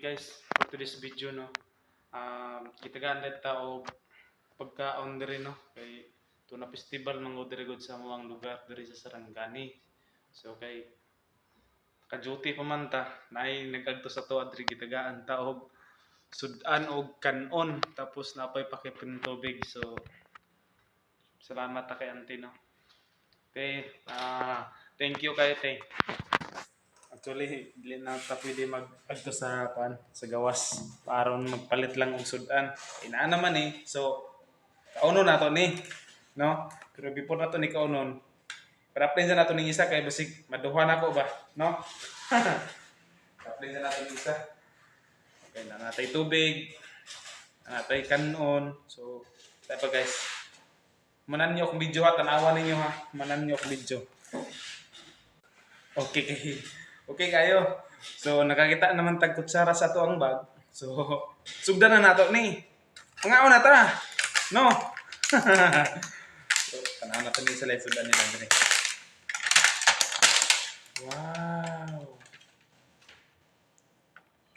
guys, for today's video no. Kita ta og pagkaon diri no kay tuna festival mangod diri gud sa among lugar diri sa Sarangani. So kay ka-duty pa man ta, naay nag-agto sa tuwa diri gitagaan ta og sudan og kanon tapos napay pakipin tubig. So salamat ta kay auntie no. Okay, thank you kay te. Actually, dili na ta pwede mag-agto sa sa gawas aron magpalit lang og sudan. Inaa naman eh. So, kaunon nato ni, no? Pero before nato ni kaunon, para-plan sa nato ning isa kay basig maduhan ako ba, no? Para-plan sa nato ning isa. Okay, na natay tubig, natay kanon. So, tayo pa guys. Manan niyo akong video ha, tanawan ninyo ha. Manan niyo akong video. Okay. Okay kayo. So nakakita naman tag kutsara sa ato ang bag. So sugdan na nato ni. Pangaon na ta. No. So kana na ni sa live sugdan nila dire. Wow.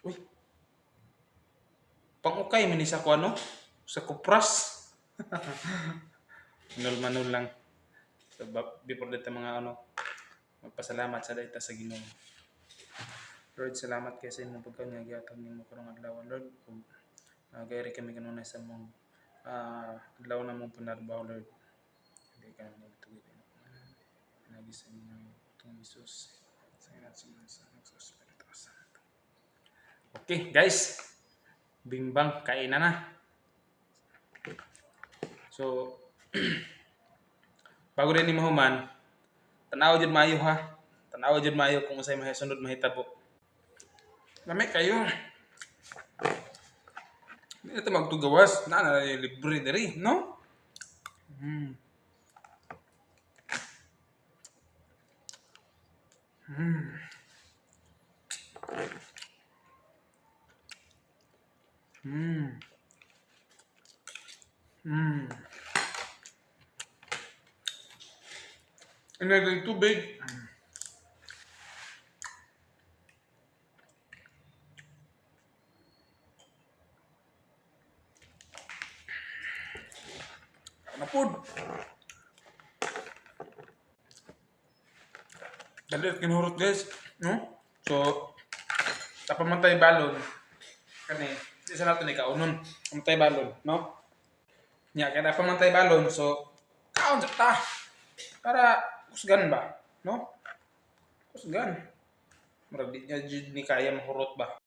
Uy. Pang-ukay man ni sa ko ano? Sa kupras. Manul lang. So before dito mga ano magpasalamat sa dayta sa Ginoo. Lord, salamat kay sa imong pagkanyagatan nimo karong adlaw, Lord. Kung gayri kami kanunay sa mong adlaw na mong panarbaho, Lord. Hindi ka namin nagtuloy ko. Lagi sa inyo itong Jesus. Sa inyo sa Espiritu Santo. Okay, guys. Bimbang, kainan na. So, bago rin ni mahuman, tanaw dyan mayo ha. Tanaw dyan mayo kung usay mahisunod mahitabo. Lamay kayo. Hindi natin magtugawas. Na libre diri, no? Mm. Mm. Mm. Mm. Ang naging tubig. Napod. Dalit kinurot guys, no? So, tapamantay balon. Kani, isa nato ni kaunon. Pamantay balon, no? Nya kaya pamantay balon, so kaon sa ta. Para kusgan ba, no? Kusgan. Murag di niya jud ni kaya mahurot ba.